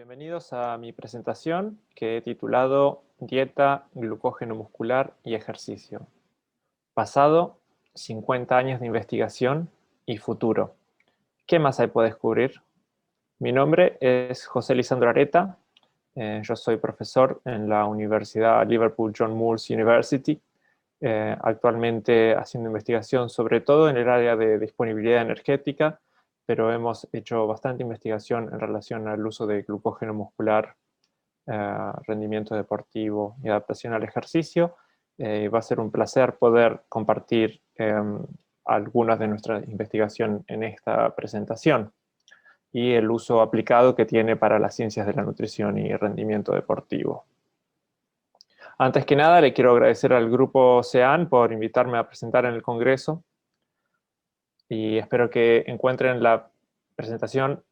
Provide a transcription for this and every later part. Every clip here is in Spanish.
Bienvenidos a mi presentación que he titulado Dieta, glucógeno muscular y ejercicio. Pasado, 50 años de investigación y futuro. ¿Qué más hay por descubrir? Mi nombre es José Lisandro Areta. Yo soy profesor en la Universidad Liverpool John Moores University, actualmente haciendo investigación sobre todo en el área de disponibilidad energética, pero hemos hecho bastante investigación en relación al uso de glucógeno muscular, rendimiento deportivo y adaptación al ejercicio. Va a ser un placer poder compartir algunas de nuestra investigación en esta presentación y el uso aplicado que tiene para las ciencias de la nutrición y rendimiento deportivo. Antes que nada, le quiero agradecer al grupo CEAN por invitarme a presentar en el Congreso y espero que encuentren la presentación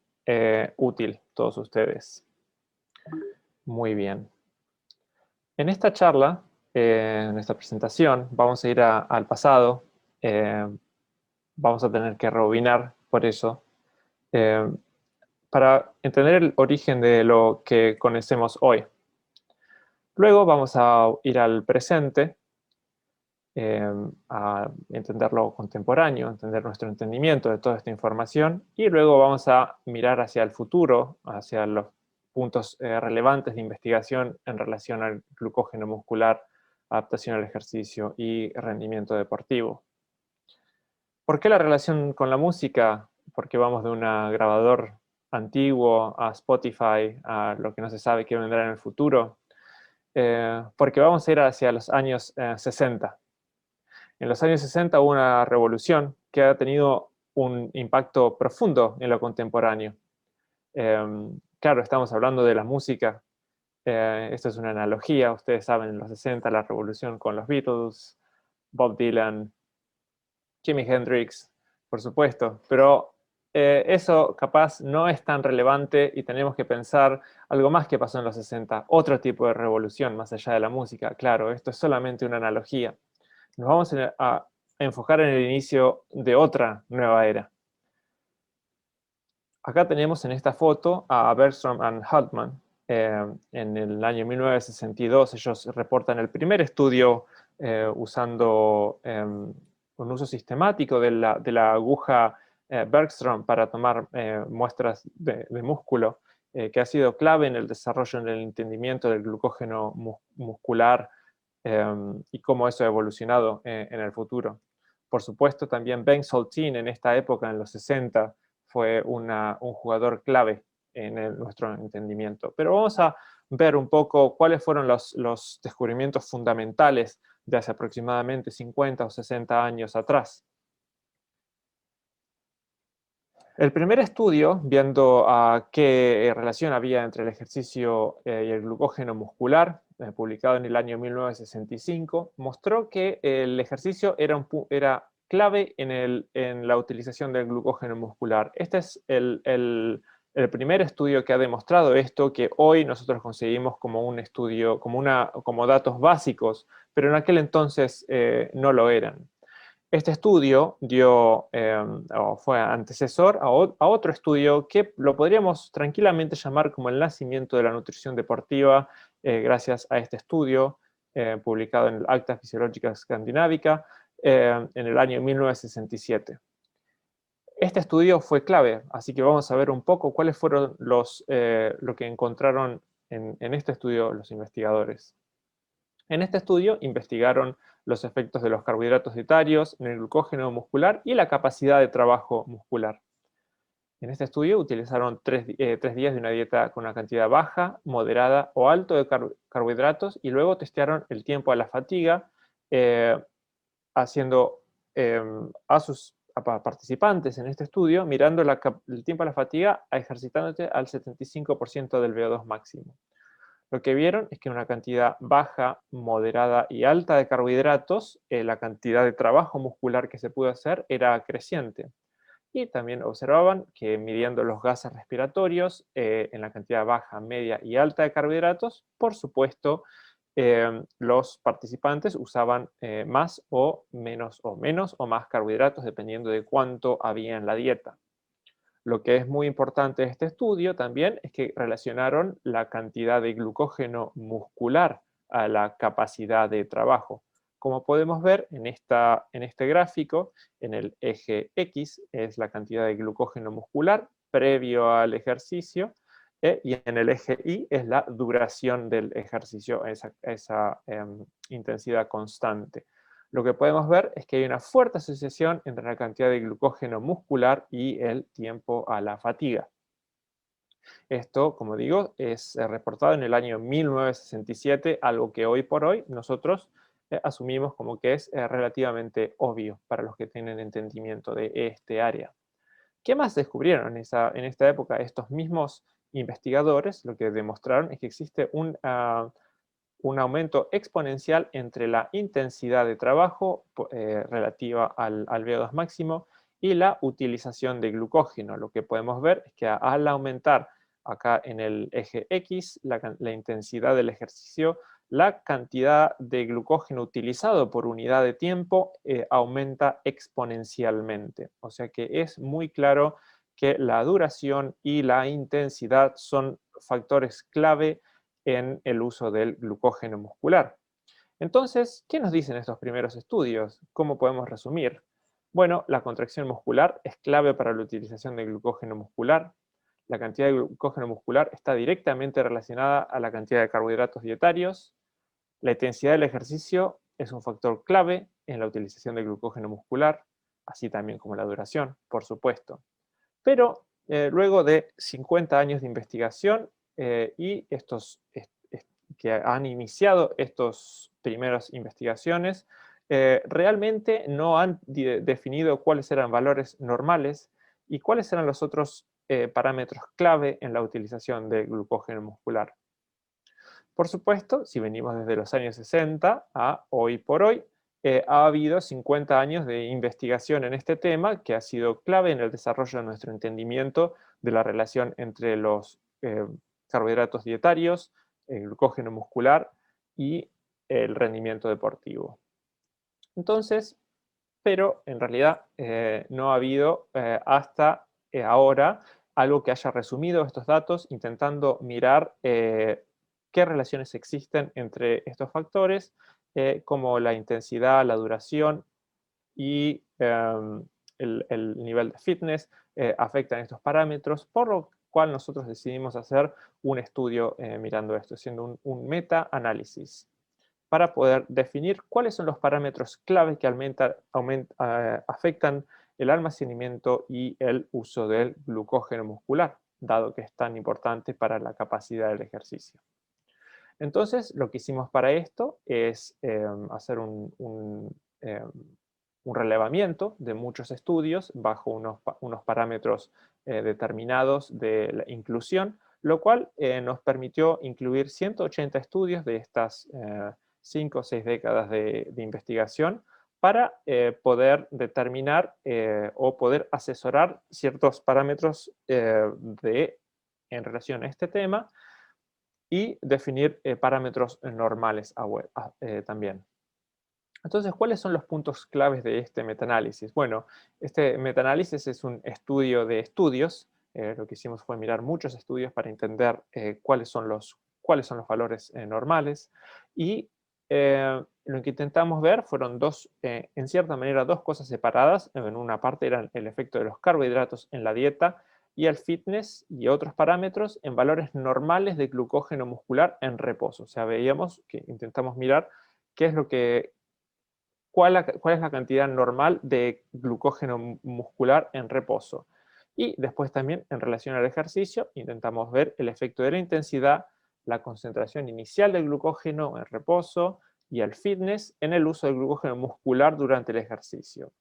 útil todos ustedes. Muy bien. En esta charla, en esta presentación, vamos a ir al pasado. Vamos a tener que rebobinar por eso, para entender el origen de lo que conocemos hoy. Luego vamos a ir al presente, a entender lo contemporáneo, entender nuestro entendimiento de toda esta información, y luego vamos a mirar hacia el futuro, hacia los puntos relevantes de investigación en relación al glucógeno muscular, adaptación al ejercicio y rendimiento deportivo. ¿Por qué la relación con la música? Porque vamos de un grabador antiguo a Spotify, a lo que no se sabe qué vendrá en el futuro. Porque vamos a ir hacia los años 60. En los años 60 hubo una revolución que ha tenido un impacto profundo en lo contemporáneo. Claro, estamos hablando de la música. Esto es una analogía. Ustedes saben, en los 60 la revolución con los Beatles, Bob Dylan, Jimi Hendrix, por supuesto. Pero eso capaz no es tan relevante y tenemos que pensar algo más que pasó en los 60. Otro tipo de revolución más allá de la música. Claro, esto es solamente una analogía. Nos vamos a enfocar en el inicio de otra nueva era. Acá tenemos en esta foto a Bergstrom y Hartmann. En el año 1962 ellos reportan el primer estudio usando un uso sistemático de la aguja Bergstrom para tomar muestras de músculo, que ha sido clave en el desarrollo, en el entendimiento del glucógeno muscular y cómo eso ha evolucionado en el futuro. Por supuesto, también Ben Saltine en esta época, en los 60, fue un jugador clave en nuestro entendimiento. Pero vamos a ver un poco cuáles fueron los descubrimientos fundamentales de hace aproximadamente 50 o 60 años atrás. El primer estudio, viendo qué relación había entre el ejercicio y el glucógeno muscular, publicado en el año 1965, mostró que el ejercicio era clave en la utilización del glucógeno muscular. Este es el primer estudio que ha demostrado esto, que hoy nosotros conseguimos como un estudio, como datos básicos, pero en aquel entonces no lo eran. Este estudio fue antecesor a otro estudio que lo podríamos tranquilamente llamar como el nacimiento de la nutrición deportiva, gracias a este estudio publicado en el Acta Fisiológica Escandinávica en el año 1967. Este estudio fue clave, así que vamos a ver un poco cuáles fueron lo que encontraron en este estudio los investigadores. En este estudio investigaron los efectos de los carbohidratos dietarios en el glucógeno muscular y la capacidad de trabajo muscular. En este estudio utilizaron 3 días de una dieta con una cantidad baja, moderada o alto de carbohidratos y luego testearon el tiempo a la fatiga, haciendo a sus participantes en este estudio, mirando el tiempo a la fatiga, ejercitándose al 75% del VO2 máximo. Lo que vieron es que en una cantidad baja, moderada y alta de carbohidratos, la cantidad de trabajo muscular que se pudo hacer era creciente. Y también observaban que midiendo los gases respiratorios en la cantidad baja, media y alta de carbohidratos, por supuesto, los participantes usaban más o menos o más carbohidratos dependiendo de cuánto había en la dieta. Lo que es muy importante de este estudio también es que relacionaron la cantidad de glucógeno muscular a la capacidad de trabajo. Como podemos ver en este gráfico, en el eje X es la cantidad de glucógeno muscular previo al ejercicio, y en el eje Y es la duración del ejercicio, esa intensidad constante. Lo que podemos ver es que hay una fuerte asociación entre la cantidad de glucógeno muscular y el tiempo a la fatiga. Esto, como digo, es reportado en el año 1967, algo que hoy por hoy nosotros asumimos como que es relativamente obvio para los que tienen entendimiento de este área. ¿Qué más descubrieron en esta época? Estos mismos investigadores lo que demostraron es que existe un aumento exponencial entre la intensidad de trabajo relativa al VO2 máximo y la utilización de glucógeno. Lo que podemos ver es que al aumentar acá en el eje X la intensidad del ejercicio, la cantidad de glucógeno utilizado por unidad de tiempo aumenta exponencialmente. O sea que es muy claro que la duración y la intensidad son factores clave en el uso del glucógeno muscular. Entonces, ¿qué nos dicen estos primeros estudios? ¿Cómo podemos resumir? Bueno, la contracción muscular es clave para la utilización de glucógeno muscular. La cantidad de glucógeno muscular está directamente relacionada a la cantidad de carbohidratos dietarios. La intensidad del ejercicio es un factor clave en la utilización de glucógeno muscular, así también como la duración, por supuesto. Pero luego de 50 años de investigación y que han iniciado estas primeras investigaciones, realmente no han definido cuáles eran valores normales y cuáles eran los otros parámetros clave en la utilización de glucógeno muscular. Por supuesto, si venimos desde los años 60 a hoy por hoy, ha habido 50 años de investigación en este tema que ha sido clave en el desarrollo de nuestro entendimiento de la relación entre los carbohidratos dietarios, el glucógeno muscular y el rendimiento deportivo. Entonces, pero en realidad no ha habido hasta ahora algo que haya resumido estos datos intentando mirar qué relaciones existen entre estos factores, como la intensidad, la duración y el nivel de fitness afectan estos parámetros, por lo cual nosotros decidimos hacer un estudio mirando esto, haciendo un meta-análisis para poder definir cuáles son los parámetros clave que afectan el almacenamiento y el uso del glucógeno muscular, dado que es tan importante para la capacidad del ejercicio. Entonces, lo que hicimos para esto es hacer un relevamiento de muchos estudios bajo unos parámetros determinados de la inclusión, lo cual nos permitió incluir 180 estudios de estas 5 o 6 décadas de investigación para poder determinar o poder asesorar ciertos parámetros en relación a este tema y definir parámetros normales también. Entonces, ¿cuáles son los puntos claves de este metaanálisis? Bueno, este metaanálisis es un estudio de estudios. Lo que hicimos fue mirar muchos estudios para entender cuáles son los valores normales. Y lo que intentamos ver fueron en cierta manera, dos cosas separadas. En una parte eran el efecto de los carbohidratos en la dieta y el fitness y otros parámetros en valores normales de glucógeno muscular en reposo. O sea, veíamos que intentamos mirar qué es lo que cuál es la cantidad normal de glucógeno muscular en reposo. Y después también en relación al ejercicio intentamos ver el efecto de la intensidad, la concentración inicial del glucógeno en reposo y el fitness en el uso del glucógeno muscular durante el ejercicio.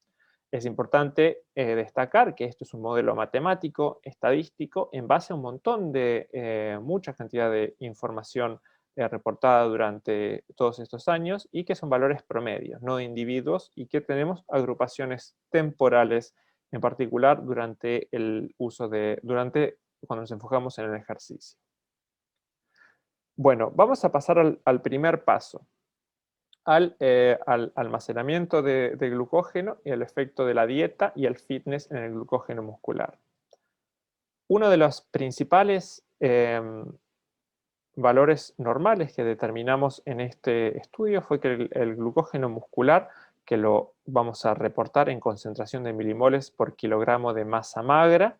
Es importante destacar que esto es un modelo matemático, estadístico, en base a un montón de mucha cantidad de información reportada durante todos estos años y que son valores promedios, no de individuos, y que tenemos agrupaciones temporales, en particular durante cuando nos enfocamos en el ejercicio. Bueno, vamos a pasar al primer paso, al almacenamiento de glucógeno y el efecto de la dieta y el fitness en el glucógeno muscular. uno de los principales valores normales que determinamos en este estudio fue que el glucógeno muscular, que lo vamos a reportar en concentración de milimoles por kilogramo de masa magra,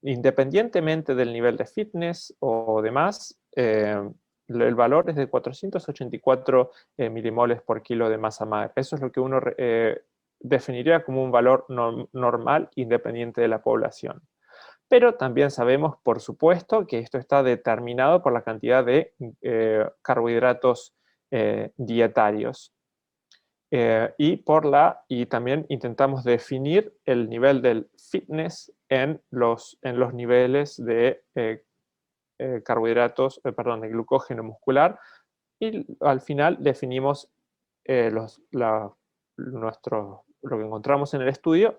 independientemente del nivel de fitness o demás, el valor es de 484 milimoles por kilo de masa magra. Eso es lo que uno definiría como un valor normal independiente de la población. Pero también sabemos, por supuesto, que esto está determinado por la cantidad de carbohidratos dietarios. Y también intentamos definir el nivel del fitness en los niveles de carbohidratos, de glucógeno muscular, y al final definimos lo que encontramos en el estudio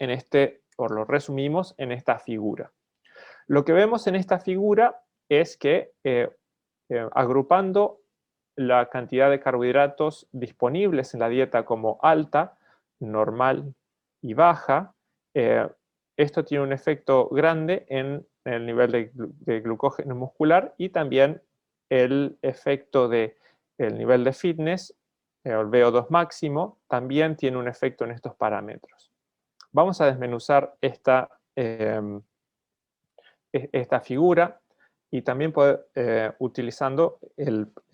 o lo resumimos en esta figura. Lo que vemos en esta figura es que agrupando la cantidad de carbohidratos disponibles en la dieta como alta, normal y baja, esto tiene un efecto grande en el nivel de glucógeno muscular y también el efecto del nivel de fitness, el VO2 máximo, también tiene un efecto en estos parámetros. Vamos a desmenuzar esta figura y también utilizando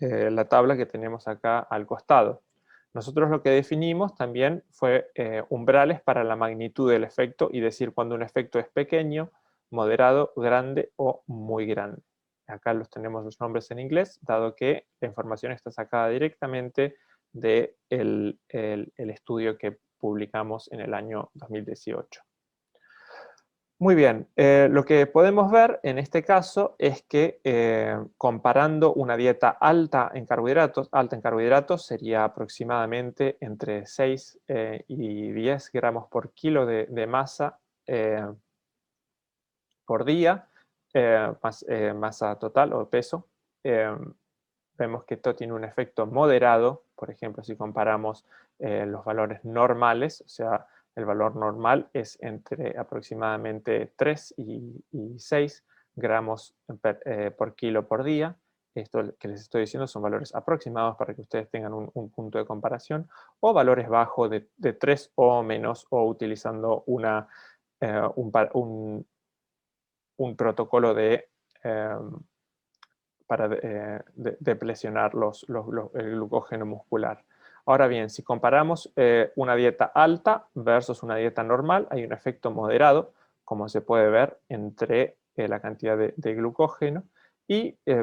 la tabla que tenemos acá al costado. Nosotros lo que definimos también fue umbrales para la magnitud del efecto y decir cuando un efecto es pequeño, moderado, grande o muy grande. Acá tenemos los nombres en inglés, dado que la información está sacada directamente del el estudio que publicamos en el año 2018. Muy bien, lo que podemos ver en este caso es que comparando una dieta alta en carbohidratos sería aproximadamente entre 6 y 10 gramos por kilo de masa por día, masa total o peso. Vemos que esto tiene un efecto moderado, por ejemplo, si comparamos los valores normales, o sea, el valor normal es entre aproximadamente 3 y 6 gramos por kilo por día. Esto que les estoy diciendo son valores aproximados para que ustedes tengan un punto de comparación, o valores bajos de 3 o menos, o utilizando un protocolo para deplecionar el glucógeno muscular. Ahora bien, si comparamos una dieta alta versus una dieta normal, hay un efecto moderado, como se puede ver, entre la cantidad de glucógeno,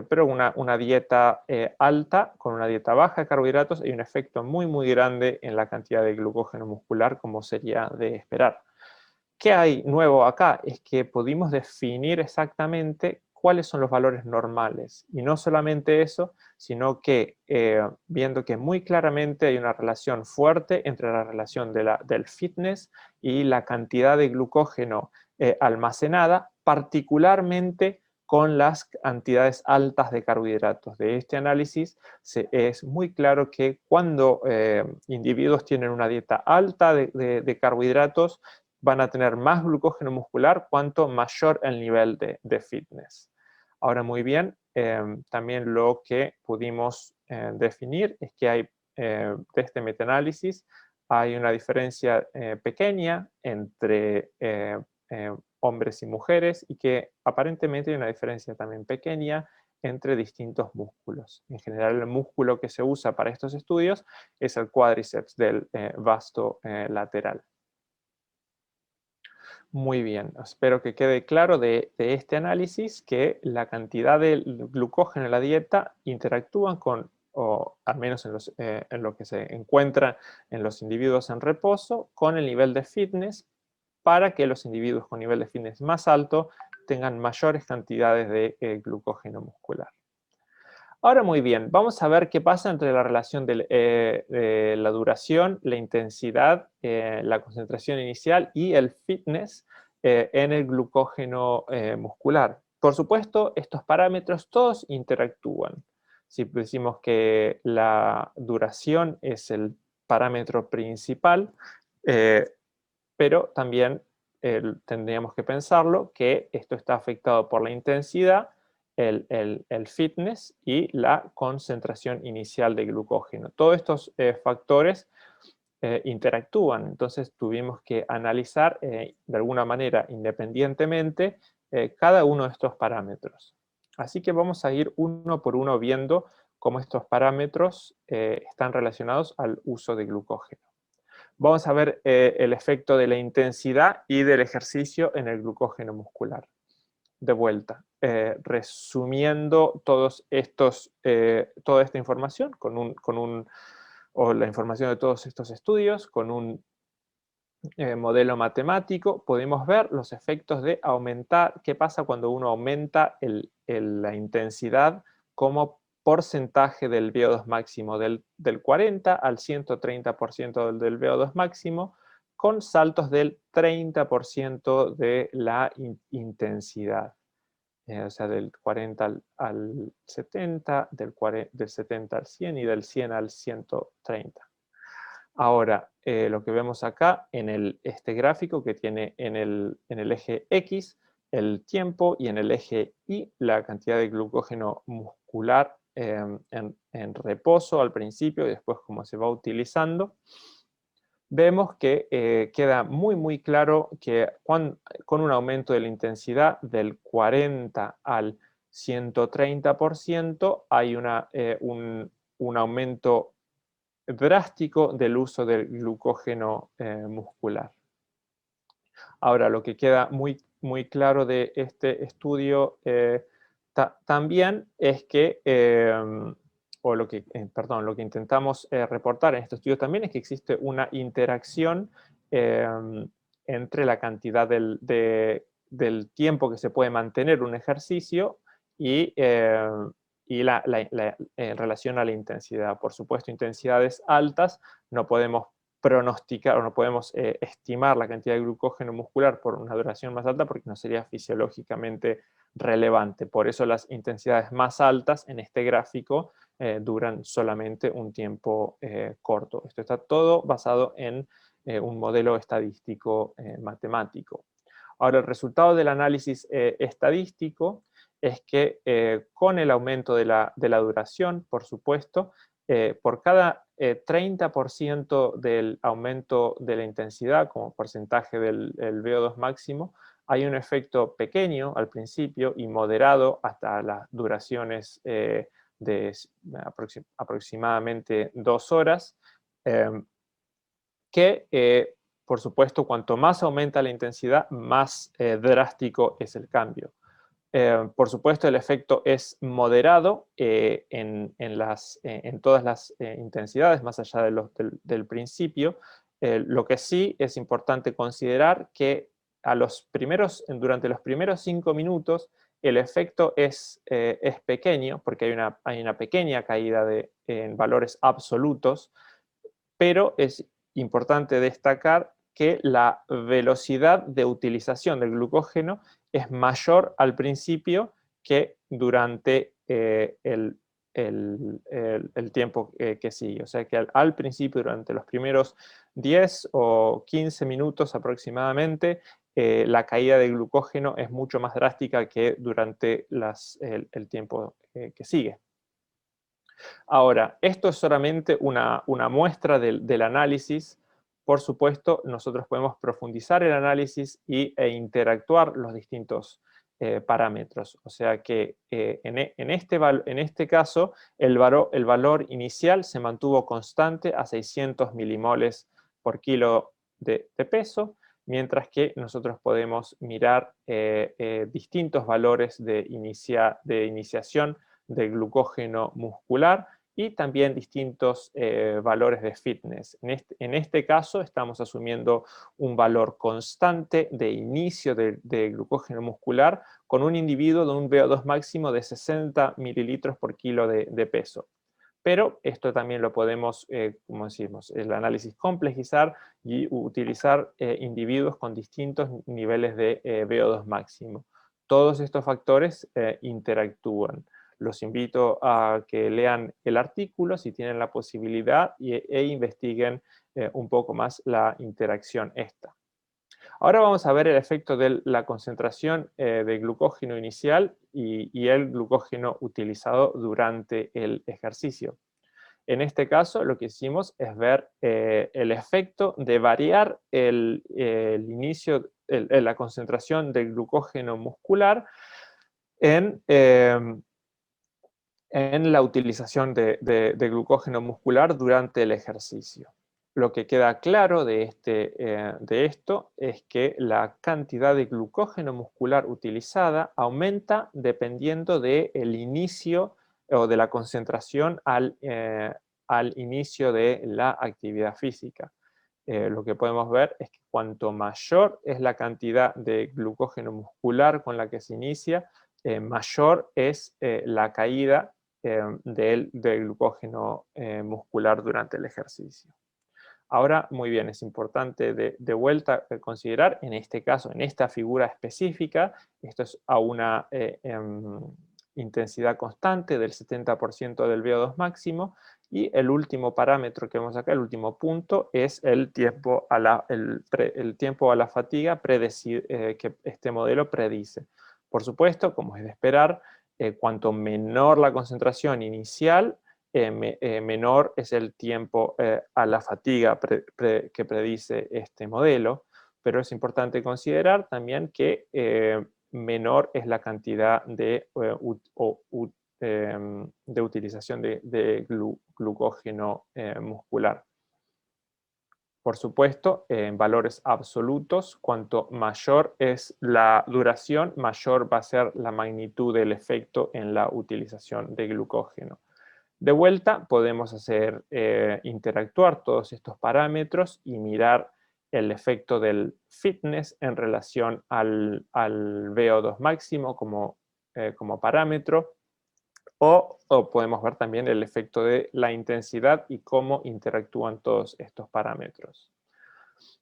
pero una dieta alta con una dieta baja de carbohidratos hay un efecto muy grande en la cantidad de glucógeno muscular, como sería de esperar. ¿Qué hay nuevo acá? Es que pudimos definir exactamente cuáles son los valores normales. Y no solamente eso, sino que viendo que muy claramente hay una relación fuerte entre la relación del fitness y la cantidad de glucógeno almacenada, particularmente con las cantidades altas de carbohidratos. De este análisis es muy claro que cuando individuos tienen una dieta alta de carbohidratos, van a tener más glucógeno muscular cuanto mayor el nivel de fitness. Ahora, muy bien, también lo que pudimos definir es que hay, de este metaanálisis, hay una diferencia pequeña entre hombres y mujeres y que aparentemente hay una diferencia también pequeña entre distintos músculos. En general, el músculo que se usa para estos estudios es el cuádriceps del vasto lateral. Muy bien, espero que quede claro de este análisis que la cantidad de glucógeno en la dieta interactúan con, o al menos en lo que se encuentra en los individuos en reposo, con el nivel de fitness para que los individuos con nivel de fitness más alto tengan mayores cantidades de glucógeno muscular. Ahora muy bien, vamos a ver qué pasa entre la relación de la duración, la intensidad, la concentración inicial y el fitness en el glucógeno muscular. Por supuesto, estos parámetros todos interactúan. Si decimos que la duración es el parámetro principal, pero también tendríamos que pensarlo que esto está afectado por la intensidad, el fitness y la concentración inicial de glucógeno. Todos estos factores interactúan, entonces tuvimos que analizar de alguna manera independientemente cada uno de estos parámetros. Así que vamos a ir uno por uno viendo cómo estos parámetros están relacionados al uso de glucógeno. Vamos a ver el efecto de la intensidad y del ejercicio en el glucógeno muscular. De vuelta, resumiendo toda esta información o la información de todos estos estudios con un modelo matemático, podemos ver los efectos de aumentar, qué pasa cuando uno aumenta la intensidad como porcentaje del VO2 máximo del 40 al 130% del VO2 máximo, con saltos del 30% de la intensidad. O sea, del 40 al 70, del 70 al 100 y del 100 al 130. Ahora, lo que vemos acá en este gráfico que tiene en el eje X el tiempo y en el eje Y la cantidad de glucógeno muscular en reposo al principio y después cómo se va utilizando, vemos que queda muy claro que con un aumento de la intensidad del 40 al 130% hay un aumento drástico del uso del glucógeno muscular. Ahora, lo que queda muy claro de este estudio también es que, lo que intentamos reportar en este estudio también es que existe una interacción entre la cantidad del tiempo que se puede mantener un ejercicio y en relación a la intensidad. Por supuesto, intensidades altas no podemos pronosticar o no podemos estimar la cantidad de glucógeno muscular por una duración más alta porque no sería fisiológicamente relevante. Por eso las intensidades más altas en este gráfico duran solamente un tiempo corto. Esto está todo basado en un modelo estadístico matemático. Ahora, el resultado del análisis estadístico es que con el aumento de la duración, por supuesto, por cada 30% del aumento de la intensidad como porcentaje del VO2 máximo, hay un efecto pequeño al principio y moderado hasta las duraciones de aproximadamente 2 horas, que por supuesto cuanto más aumenta la intensidad, más drástico es el cambio. Por supuesto, el efecto es moderado en todas las intensidades, más allá del principio. Lo que sí es importante considerar que durante los primeros 5 minutos el efecto es pequeño, porque hay una pequeña caída en valores absolutos, pero es importante destacar que la velocidad de utilización del glucógeno es mayor al principio que durante el tiempo que sigue. O sea que al principio, durante los primeros 10 o 15 minutos aproximadamente, la caída de glucógeno es mucho más drástica que durante el tiempo que sigue. Ahora, esto es solamente una muestra del análisis. Por supuesto, nosotros podemos profundizar el análisis e interactuar los distintos parámetros. O sea que en este caso, el valor inicial se mantuvo constante a 600 milimoles por kilo de peso, mientras que nosotros podemos mirar distintos valores de iniciación de glucógeno muscular y también distintos valores de fitness. En este caso estamos asumiendo un valor constante de inicio de glucógeno muscular con un individuo de un VO2 máximo de 60 mililitros por kilo de peso. Pero esto también lo podemos, como decimos, el análisis complejizar y utilizar individuos con distintos niveles de VO2 máximo. Todos estos factores interactúan. Los invito a que lean el artículo si tienen la posibilidad e investiguen un poco más la interacción esta. Ahora vamos a ver el efecto de la concentración de glucógeno inicial y el glucógeno utilizado durante el ejercicio. En este caso, lo que hicimos es ver el efecto de variar la concentración del glucógeno muscular en la utilización de glucógeno muscular durante el ejercicio. Lo que queda claro de esto es que la cantidad de glucógeno muscular utilizada aumenta dependiendo del inicio o de la concentración al inicio de la actividad física. Lo que podemos ver es que cuanto mayor es la cantidad de glucógeno muscular con la que se inicia, mayor es la caída del glucógeno muscular durante el ejercicio. Ahora, muy bien, es importante de vuelta considerar, en este caso, en esta figura específica, esto es a una intensidad constante del 70% del VO2 máximo, y el último parámetro que vemos acá, el último punto, es el tiempo a la fatiga que este modelo predice. Por supuesto, como es de esperar, cuanto menor la concentración inicial, menor es el tiempo a la fatiga que predice este modelo, pero es importante considerar también que menor es la cantidad de utilización de glucógeno muscular. Por supuesto, en valores absolutos, cuanto mayor es la duración, mayor va a ser la magnitud del efecto en la utilización de glucógeno. De vuelta, podemos hacer interactuar todos estos parámetros y mirar el efecto del fitness en relación al VO2 máximo como parámetro, o podemos ver también el efecto de la intensidad y cómo interactúan todos estos parámetros.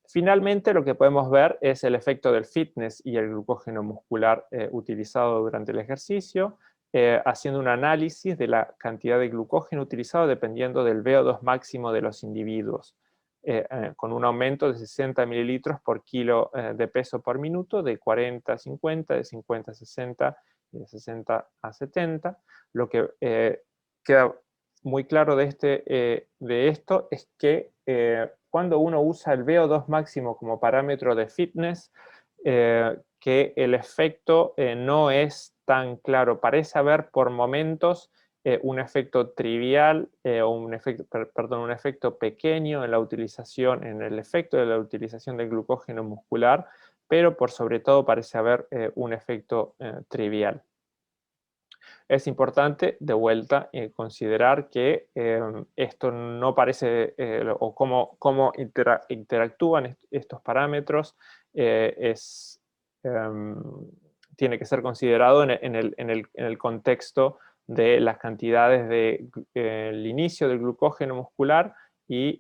Finalmente, lo que podemos ver es el efecto del fitness y el glucógeno muscular utilizado durante el ejercicio, haciendo un análisis de la cantidad de glucógeno utilizado dependiendo del VO2 máximo de los individuos, con un aumento de 60 mililitros por kilo de peso por minuto, de 40 a 50, de 50 a 60 y de 60 a 70. Lo que queda muy claro de esto es que cuando uno usa el VO2 máximo como parámetro de fitness, que el efecto no es tan claro. Parece haber por momentos un efecto trivial o un efecto pequeño en la utilización, en el efecto de la utilización del glucógeno muscular, pero por sobre todo parece haber un efecto trivial. Es importante, de vuelta, considerar que esto no parece, o cómo interactúan estos parámetros, tiene que ser considerado en el contexto de las cantidades del inicio del glucógeno muscular y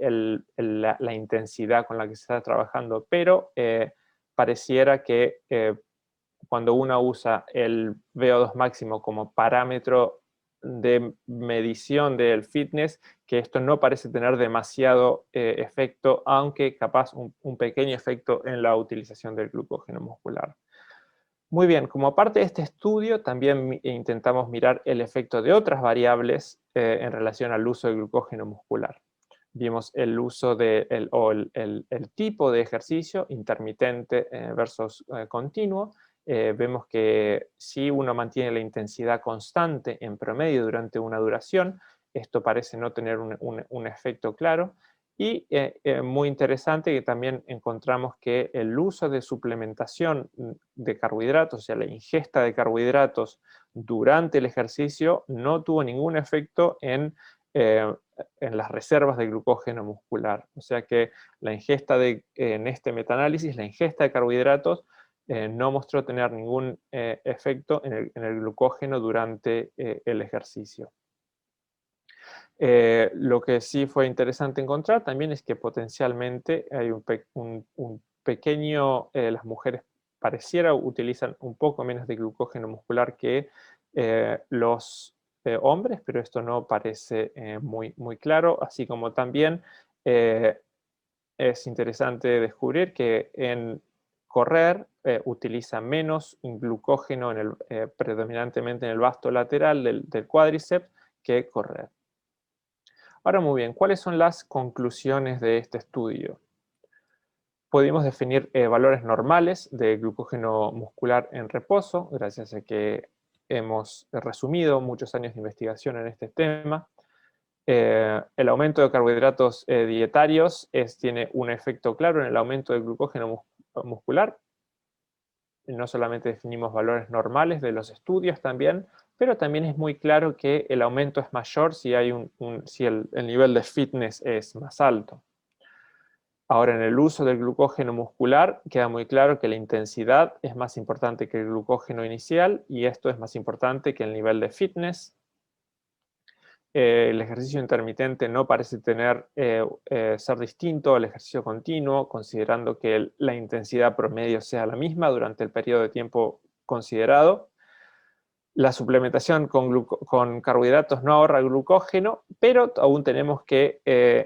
la intensidad con la que se está trabajando, pero pareciera que cuando uno usa el VO2 máximo como parámetro de medición del fitness, que esto no parece tener demasiado efecto, aunque capaz un pequeño efecto en la utilización del glucógeno muscular. Muy bien, como parte de este estudio también intentamos mirar el efecto de otras variables en relación al uso del glucógeno muscular. Vimos el uso el tipo de ejercicio, intermitente versus continuo. Vemos que si uno mantiene la intensidad constante en promedio durante una duración, esto parece no tener un efecto claro. Y muy interesante que también encontramos que el uso de suplementación de carbohidratos, o sea, la ingesta de carbohidratos durante el ejercicio, no tuvo ningún efecto en las reservas de glucógeno muscular. O sea que la ingesta en este metaanálisis, la ingesta de carbohidratos no mostró tener ningún efecto en el glucógeno durante el ejercicio. Lo que sí fue interesante encontrar también es que potencialmente hay un pequeño, las mujeres pareciera utilizan un poco menos de glucógeno muscular que los hombres, pero esto no parece muy claro, así como también es interesante descubrir que en correr utiliza menos glucógeno predominantemente en el vasto lateral del cuádriceps que correr. Ahora muy bien, ¿cuáles son las conclusiones de este estudio? Pudimos definir valores normales de glucógeno muscular en reposo, gracias a que hemos resumido muchos años de investigación en este tema. El aumento de carbohidratos dietarios tiene un efecto claro en el aumento del glucógeno muscular. No solamente definimos valores normales de los estudios también, pero también es muy claro que el aumento es mayor si el nivel de fitness es más alto. Ahora, en el uso del glucógeno muscular, queda muy claro que la intensidad es más importante que el glucógeno inicial y esto es más importante que el nivel de fitness. El ejercicio intermitente no parece ser distinto al ejercicio continuo, considerando que la intensidad promedio sea la misma durante el periodo de tiempo considerado. La suplementación con carbohidratos no ahorra glucógeno, pero aún tenemos que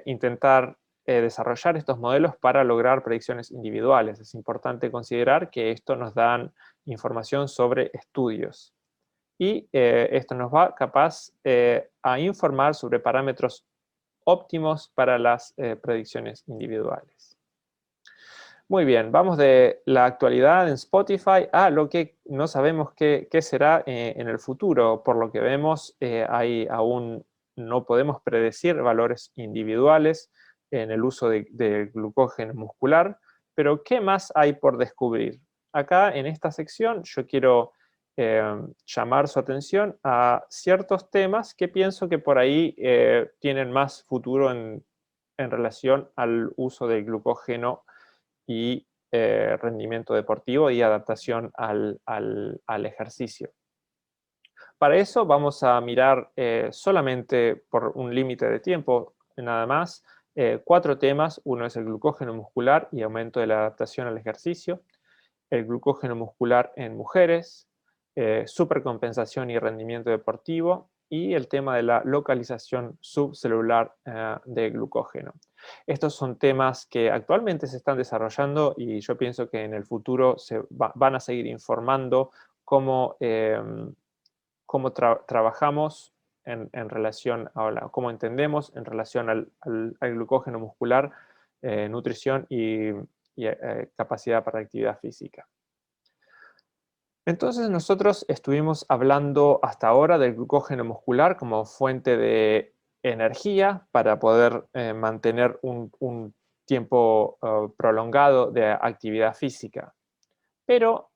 intentar desarrollar estos modelos para lograr predicciones individuales. Es importante considerar que esto nos da información sobre estudios. Y esto nos va capaz a informar sobre parámetros óptimos para las predicciones individuales. Muy bien, vamos de la actualidad en Spotify a lo que no sabemos qué será en el futuro. Por lo que vemos, aún no podemos predecir valores individuales en el uso de glucógeno muscular, pero ¿qué más hay por descubrir? Acá en esta sección yo quiero llamar su atención a ciertos temas que pienso que por ahí tienen más futuro en relación al uso del glucógeno y rendimiento deportivo y adaptación al ejercicio. Para eso vamos a mirar solamente por un límite de tiempo, nada más, 4 temas. Uno es el glucógeno muscular y aumento de la adaptación al ejercicio, el glucógeno muscular en mujeres, supercompensación y rendimiento deportivo, y el tema de la localización subcelular de glucógeno. Estos son temas que actualmente se están desarrollando y yo pienso que en el futuro van a seguir informando cómo trabajamos en relación a cómo entendemos en relación al glucógeno muscular, nutrición y capacidad para actividad física. Entonces nosotros estuvimos hablando hasta ahora del glucógeno muscular como fuente de energía para poder mantener un tiempo prolongado de actividad física. Pero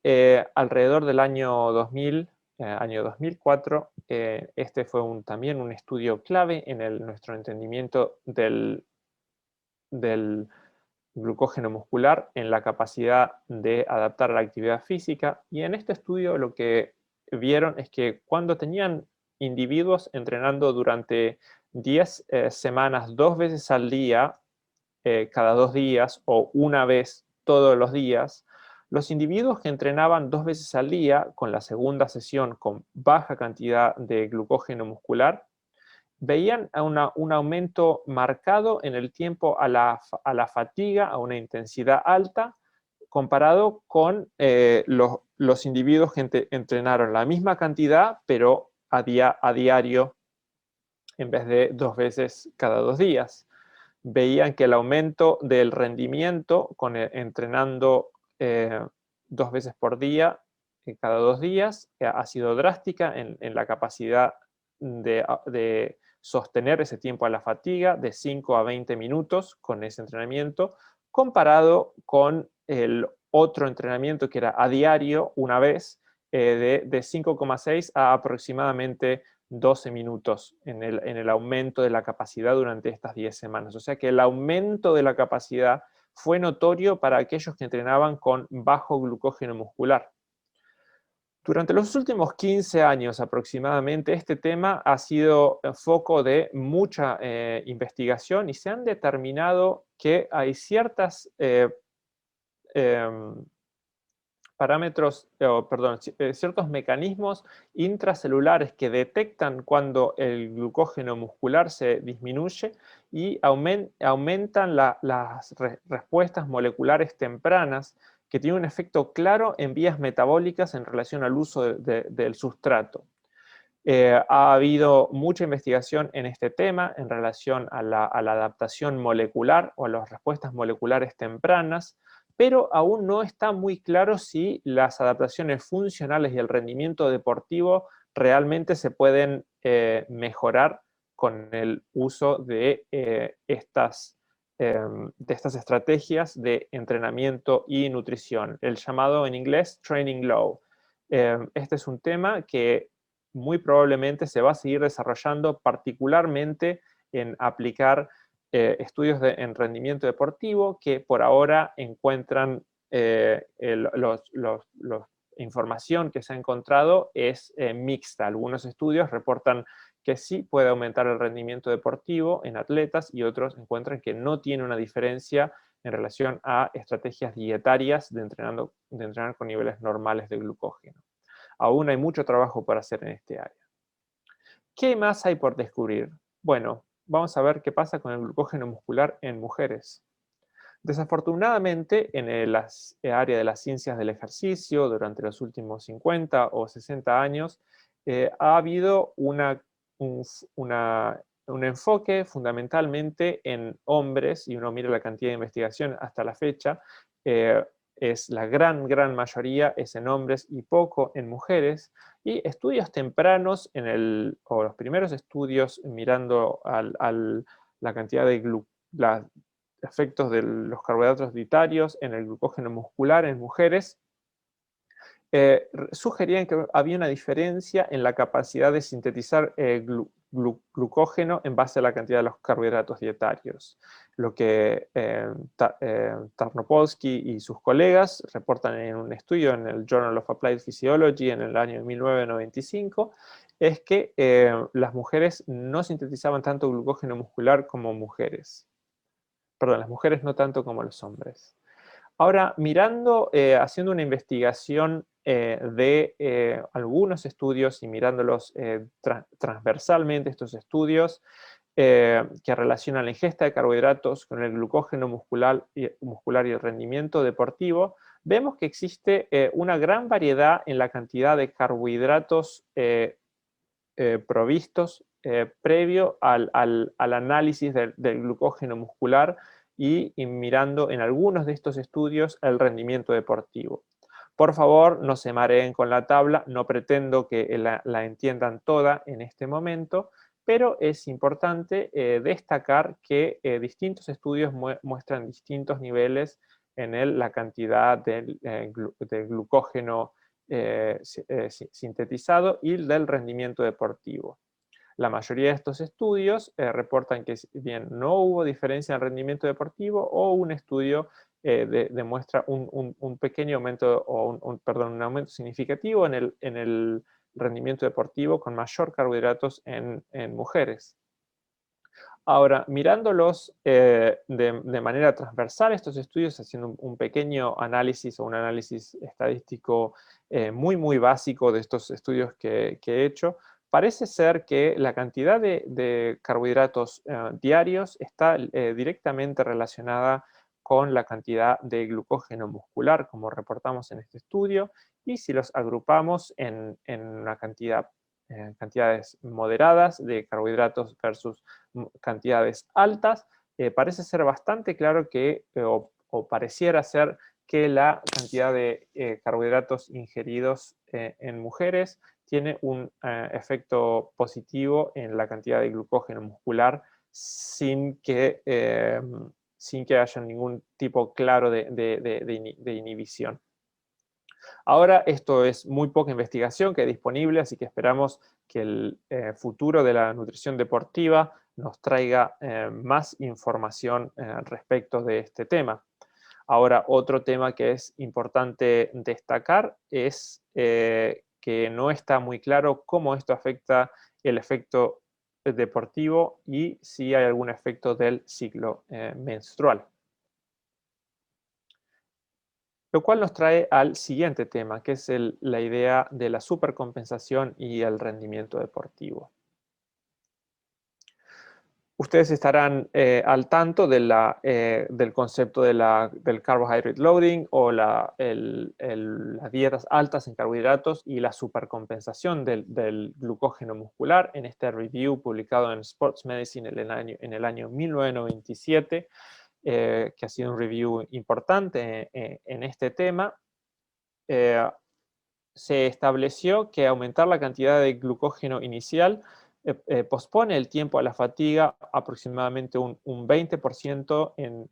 alrededor del año 2000, año 2004, este fue también un estudio clave en nuestro entendimiento del glucógeno muscular en la capacidad de adaptar a la actividad física, y en este estudio lo que vieron es que cuando tenían individuos entrenando durante 10 semanas 2 veces al día, cada 2 días o una vez todos los días, los individuos que entrenaban 2 veces al día con la segunda sesión con baja cantidad de glucógeno muscular veían un aumento marcado en el tiempo a la fatiga, a una intensidad alta, comparado con los individuos que entrenaron la misma cantidad, pero a diario en vez de 2 veces cada 2 días. Veían que el aumento del rendimiento entrenando 2 veces por día, cada 2 días, ha sido drástica en la capacidad de sostener ese tiempo a la fatiga de 5 a 20 minutos con ese entrenamiento, comparado con el otro entrenamiento que era a diario, una vez, de 5,6 a aproximadamente 12 minutos en el aumento de la capacidad durante estas 10 semanas. O sea que el aumento de la capacidad fue notorio para aquellos que entrenaban con bajo glucógeno muscular. Durante los últimos 15 años aproximadamente, este tema ha sido foco de mucha investigación y se han determinado que hay ciertos mecanismos intracelulares que detectan cuando el glucógeno muscular se disminuye y aumentan las respuestas moleculares tempranas que tiene un efecto claro en vías metabólicas en relación al uso del sustrato. Ha habido mucha investigación en este tema en relación a la adaptación molecular o a las respuestas moleculares tempranas, pero aún no está muy claro si las adaptaciones funcionales y el rendimiento deportivo realmente se pueden mejorar con el uso de estas estrategias de entrenamiento y nutrición, el llamado en inglés training low. Este es un tema que muy probablemente se va a seguir desarrollando, particularmente en aplicar estudios en rendimiento deportivo que por ahora encuentran la información que se ha encontrado es mixta. Algunos estudios reportan que sí puede aumentar el rendimiento deportivo en atletas y otros encuentran que no tiene una diferencia en relación a estrategias dietarias de entrenar con niveles normales de glucógeno. Aún hay mucho trabajo para hacer en este área. ¿Qué más hay por descubrir? Bueno, vamos a ver qué pasa con el glucógeno muscular en mujeres. Desafortunadamente, en el área de las ciencias del ejercicio, durante los últimos 50 o 60 años, ha habido un enfoque fundamentalmente en hombres, y uno mira la cantidad de investigación hasta la fecha, es la gran mayoría es en hombres y poco en mujeres, y estudios tempranos, o los primeros estudios mirando la cantidad de efectos de los carbohidratos dietarios en el glucógeno muscular en mujeres, sugerían que había una diferencia en la capacidad de sintetizar glucógeno en base a la cantidad de los carbohidratos dietarios. Lo que Tarnopolsky y sus colegas reportan en un estudio en el Journal of Applied Physiology en el año 1995 es que las mujeres no sintetizaban tanto glucógeno muscular como mujeres. Perdón, las mujeres no tanto como los hombres. Ahora, mirando, haciendo una investigación de algunos estudios y mirándolos transversalmente, estos estudios que relacionan la ingesta de carbohidratos con el glucógeno muscular y el rendimiento deportivo, vemos que existe una gran variedad en la cantidad de carbohidratos provistos previo al análisis del glucógeno muscular y mirando en algunos de estos estudios el rendimiento deportivo. Por favor, no se mareen con la tabla, no pretendo que la entiendan toda en este momento, pero es importante destacar que distintos estudios muestran distintos niveles en la cantidad de glucógeno sintetizado y del rendimiento deportivo. La mayoría de estos estudios reportan que si bien no hubo diferencia en rendimiento deportivo o un estudio demuestra un pequeño aumento o un aumento significativo en el rendimiento deportivo con mayor carbohidratos en mujeres. Ahora, mirándolos de manera transversal, estos estudios, haciendo un pequeño análisis o un análisis estadístico muy básico de estos estudios que he hecho, parece ser que la cantidad de carbohidratos diarios está directamente relacionada con la cantidad de glucógeno muscular, como reportamos en este estudio, y si los agrupamos en una cantidades moderadas de carbohidratos versus cantidades altas, parece ser bastante claro que, o pareciera ser que la cantidad de carbohidratos ingeridos en mujeres tiene un efecto positivo en la cantidad de glucógeno muscular sin que haya ningún tipo claro de inhibición. Ahora, esto es muy poca investigación que hay disponible, así que esperamos que el futuro de la nutrición deportiva nos traiga más información respecto de este tema. Ahora, otro tema que es importante destacar es que no está muy claro cómo esto afecta el efecto deportivo y si hay algún efecto del ciclo menstrual. Lo cual nos trae al siguiente tema, que es la idea de la supercompensación y el rendimiento deportivo. Ustedes estarán al tanto de del concepto del carbohydrate loading o las dietas altas en carbohidratos y la supercompensación del glucógeno muscular en este review publicado en Sports Medicine en el año 1997, que ha sido un review importante en este tema. Se estableció que aumentar la cantidad de glucógeno inicial pospone el tiempo a la fatiga aproximadamente un 20% en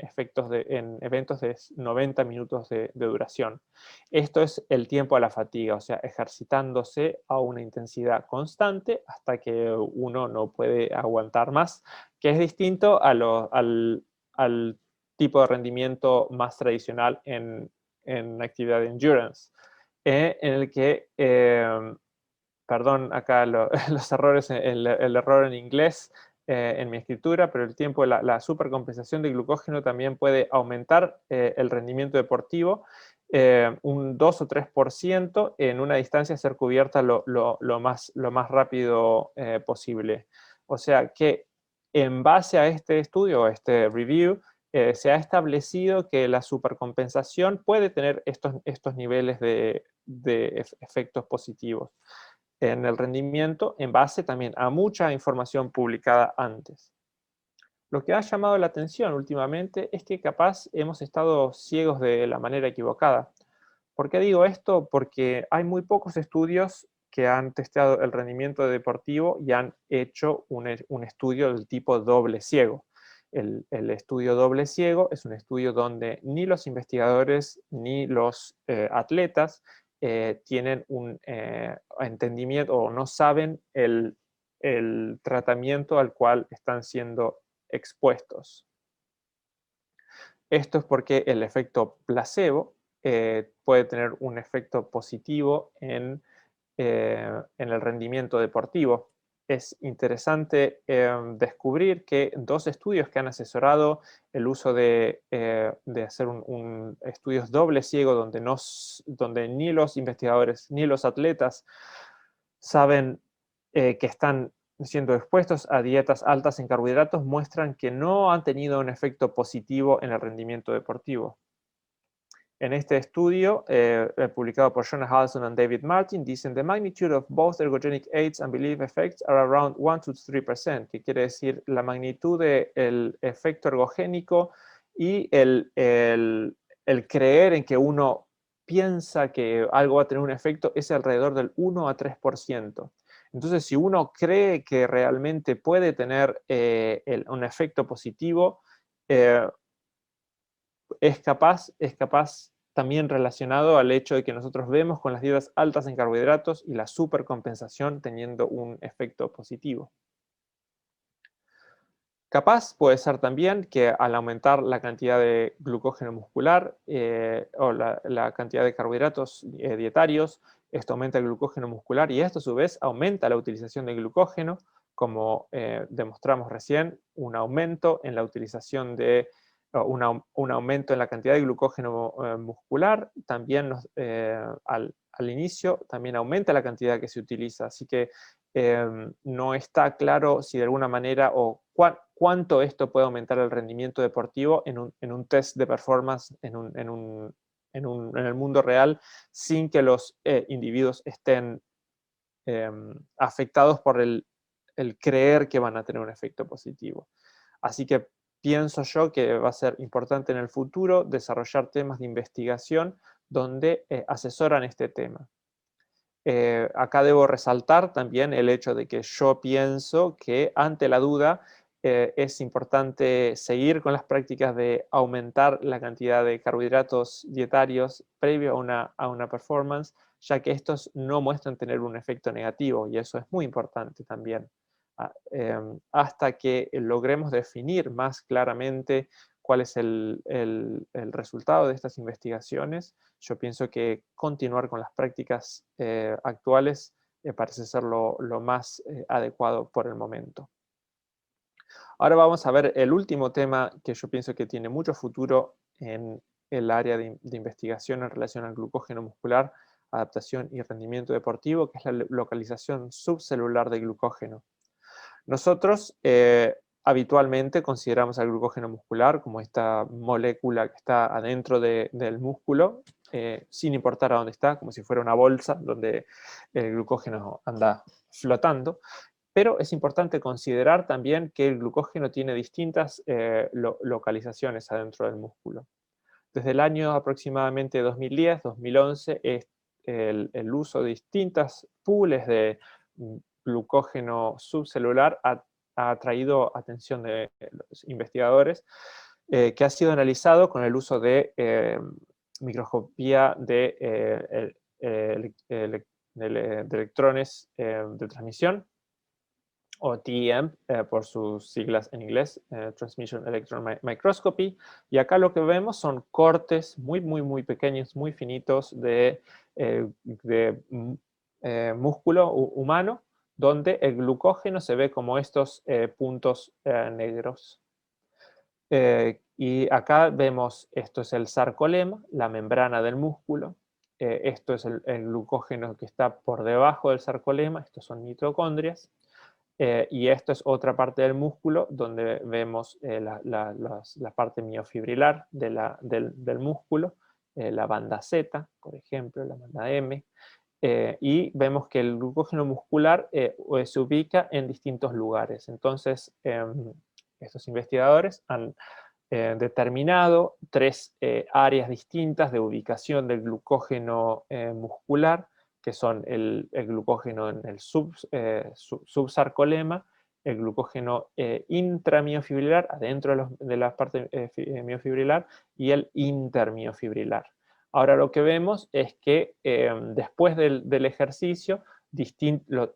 eventos de 90 minutos de duración. Esto es el tiempo a la fatiga, o sea, ejercitándose a una intensidad constante hasta que uno no puede aguantar más, que es distinto al tipo de rendimiento más tradicional en actividad de endurance, en el que perdón, acá los errores, el error en inglés en mi escritura, pero el tiempo, la supercompensación de glucógeno también puede aumentar el rendimiento deportivo un 2 o 3% en una distancia a ser cubierta lo más rápido posible. O sea que en base a este estudio, a este review, se ha establecido que la supercompensación puede tener estos niveles de efectos positivos en el rendimiento en base también a mucha información publicada antes. Lo que ha llamado la atención últimamente es que capaz hemos estado ciegos de la manera equivocada. ¿Por qué digo esto? Porque hay muy pocos estudios que han testeado el rendimiento deportivo y han hecho un estudio del tipo doble ciego. El estudio doble ciego es un estudio donde ni los investigadores ni los atletas tienen un entendimiento o no saben el tratamiento al cual están siendo expuestos. Esto es porque el efecto placebo puede tener un efecto positivo en el rendimiento deportivo. Es interesante descubrir que dos estudios que han asesorado el uso de hacer estudios doble ciego donde ni los investigadores ni los atletas saben que están siendo expuestos a dietas altas en carbohidratos, muestran que no han tenido un efecto positivo en el rendimiento deportivo. En este estudio, publicado por Shona Halson y David Martin, dicen the magnitude of both ergogenic aids and belief effects are around 1 to 3%, que quiere decir la magnitud del efecto ergogénico y el creer en que uno piensa que algo va a tener un efecto es alrededor del 1 a 3%. Entonces, si uno cree que realmente puede tener un efecto positivo, es capaz también relacionado al hecho de que nosotros vemos con las dietas altas en carbohidratos y la supercompensación teniendo un efecto positivo. Capaz puede ser también que al aumentar la cantidad de glucógeno muscular o la cantidad de carbohidratos dietarios, esto aumenta el glucógeno muscular y esto a su vez aumenta la utilización de glucógeno, como demostramos recién, un aumento en la utilización de un aumento en la cantidad de glucógeno muscular, también al inicio también aumenta la cantidad que se utiliza, así que no está claro si de alguna manera o cuánto esto puede aumentar el rendimiento deportivo en un test de performance en el mundo real sin que los individuos estén afectados por el creer que van a tener un efecto positivo. Así que pienso yo que va a ser importante en el futuro desarrollar temas de investigación donde asesoran este tema. Acá debo resaltar también el hecho de que yo pienso que ante la duda es importante seguir con las prácticas de aumentar la cantidad de carbohidratos dietarios previo a una performance, ya que estos no muestran tener un efecto negativo y eso es muy importante también. Hasta que logremos definir más claramente cuál es el resultado de estas investigaciones, yo pienso que continuar con las prácticas actuales parece ser lo más adecuado por el momento. Ahora vamos a ver el último tema que yo pienso que tiene mucho futuro en el área de investigación en relación al glucógeno muscular, adaptación y rendimiento deportivo, que es la localización subcelular de glucógeno. Nosotros habitualmente consideramos al glucógeno muscular como esta molécula que está adentro del músculo, sin importar a dónde está, como si fuera una bolsa donde el glucógeno anda flotando. Pero es importante considerar también que el glucógeno tiene distintas localizaciones adentro del músculo. Desde el año aproximadamente 2010-2011 es el uso de distintas pools de glucógeno subcelular ha atraído atención de los investigadores, que ha sido analizado con el uso de microscopía de electrones de transmisión, o TEM, por sus siglas en inglés, Transmission Electron Microscopy. Y acá lo que vemos son cortes muy pequeños, muy finitos de músculo humano, donde el glucógeno se ve como estos puntos negros. Y acá vemos, esto es el sarcolema, la membrana del músculo. Esto es el glucógeno que está por debajo del sarcolema, estos son mitocondrias. Y esto es otra parte del músculo donde vemos la parte miofibrilar del músculo, la banda Z, por ejemplo, la banda M, y vemos que el glucógeno muscular se ubica en distintos lugares. Entonces, estos investigadores han determinado tres áreas distintas de ubicación del glucógeno muscular, que son el glucógeno en el subsarcolema, el glucógeno intramiofibrilar, adentro de la parte miofibrilar, y el intermiofibrilar. Ahora lo que vemos es que después del ejercicio,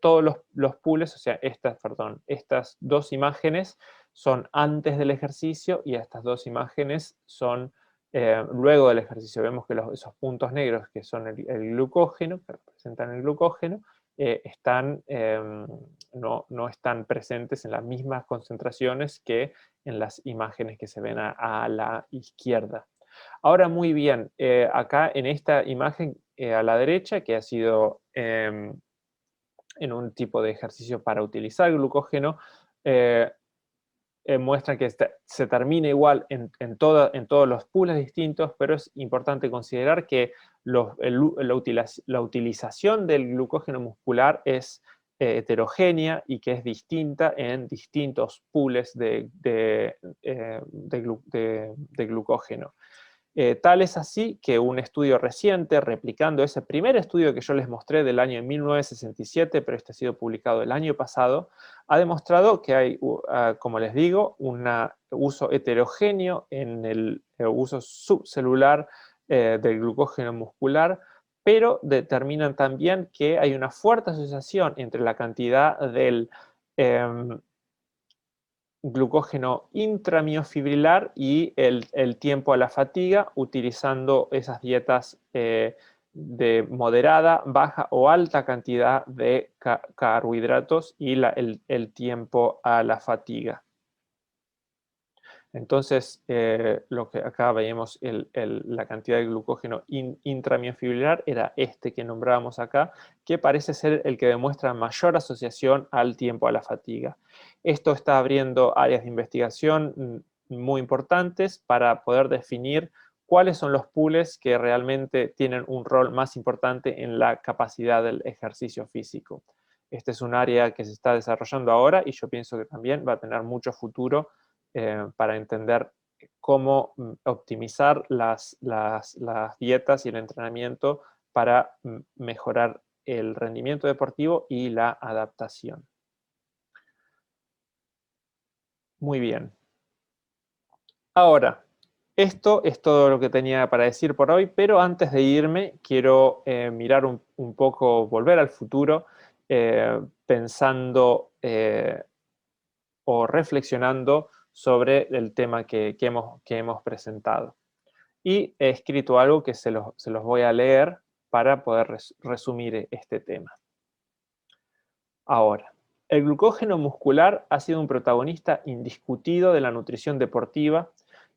todos los pools, o sea, estas dos imágenes son antes del ejercicio y estas dos imágenes son luego del ejercicio. Vemos que esos puntos negros, que son el glucógeno, que representan el glucógeno, no están presentes en las mismas concentraciones que en las imágenes que se ven a la izquierda. Ahora, muy bien, acá en esta imagen a la derecha, que ha sido en un tipo de ejercicio para utilizar glucógeno, muestran que se termina igual en todos los pools distintos, pero es importante considerar que la utilización del glucógeno muscular es heterogénea y que es distinta en distintos pools de glucógeno. Tal es así que un estudio reciente, replicando ese primer estudio que yo les mostré del año 1967, pero este ha sido publicado el año pasado, ha demostrado que hay, como les digo, un uso heterogéneo en el uso subcelular del glucógeno muscular, pero determinan también que hay una fuerte asociación entre la cantidad del glucógeno intramiofibrilar y el tiempo a la fatiga, utilizando esas dietas de moderada, baja o alta cantidad de carbohidratos y el tiempo a la fatiga. Entonces, lo que acá veíamos, la cantidad de glucógeno intramiofibrilar era este que nombrábamos acá, que parece ser el que demuestra mayor asociación al tiempo a la fatiga. Esto está abriendo áreas de investigación muy importantes para poder definir cuáles son los pools que realmente tienen un rol más importante en la capacidad del ejercicio físico. Este es un área que se está desarrollando ahora y yo pienso que también va a tener mucho futuro para entender cómo optimizar las dietas y el entrenamiento para mejorar el rendimiento deportivo y la adaptación. Muy bien. Ahora, esto es todo lo que tenía para decir por hoy, pero antes de irme quiero mirar un poco, volver al futuro, pensando o reflexionando sobre el tema que hemos presentado. Y he escrito algo que se los voy a leer para poder resumir este tema. Ahora, el glucógeno muscular ha sido un protagonista indiscutido de la nutrición deportiva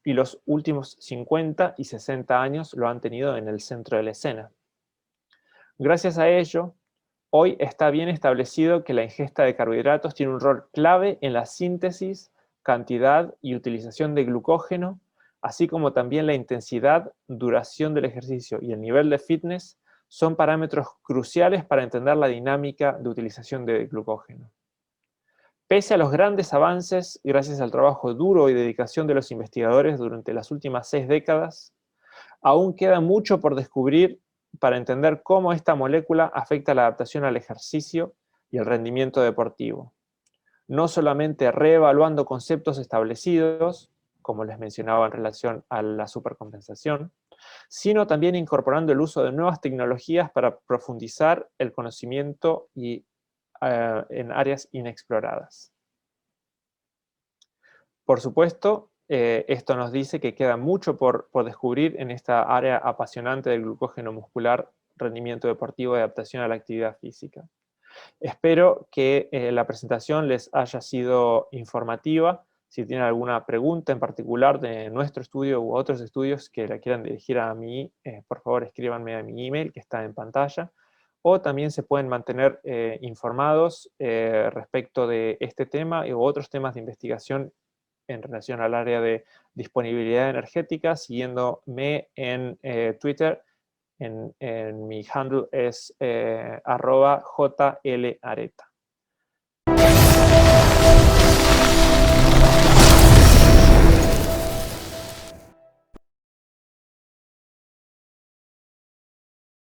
y los últimos 50 y 60 años lo han tenido en el centro de la escena. Gracias a ello, hoy está bien establecido que la ingesta de carbohidratos tiene un rol clave en la síntesis cantidad y utilización de glucógeno, así como también la intensidad, duración del ejercicio y el nivel de fitness, son parámetros cruciales para entender la dinámica de utilización de glucógeno. Pese a los grandes avances, gracias al trabajo duro y dedicación de los investigadores durante las últimas 6 décadas, aún queda mucho por descubrir para entender cómo esta molécula afecta la adaptación al ejercicio y el rendimiento deportivo. No solamente reevaluando conceptos establecidos, como les mencionaba en relación a la supercompensación, sino también incorporando el uso de nuevas tecnologías para profundizar el conocimiento y, en áreas inexploradas. Por supuesto, esto nos dice que queda mucho por descubrir en esta área apasionante del glucógeno muscular, rendimiento deportivo y adaptación a la actividad física. Espero que la presentación les haya sido informativa. Si tienen alguna pregunta en particular de nuestro estudio u otros estudios que la quieran dirigir a mí, por favor escríbanme a mi email que está en pantalla. O también se pueden mantener informados respecto de este tema u otros temas de investigación en relación al área de disponibilidad energética, siguiéndome en Twitter. En mi handle es @jlareta.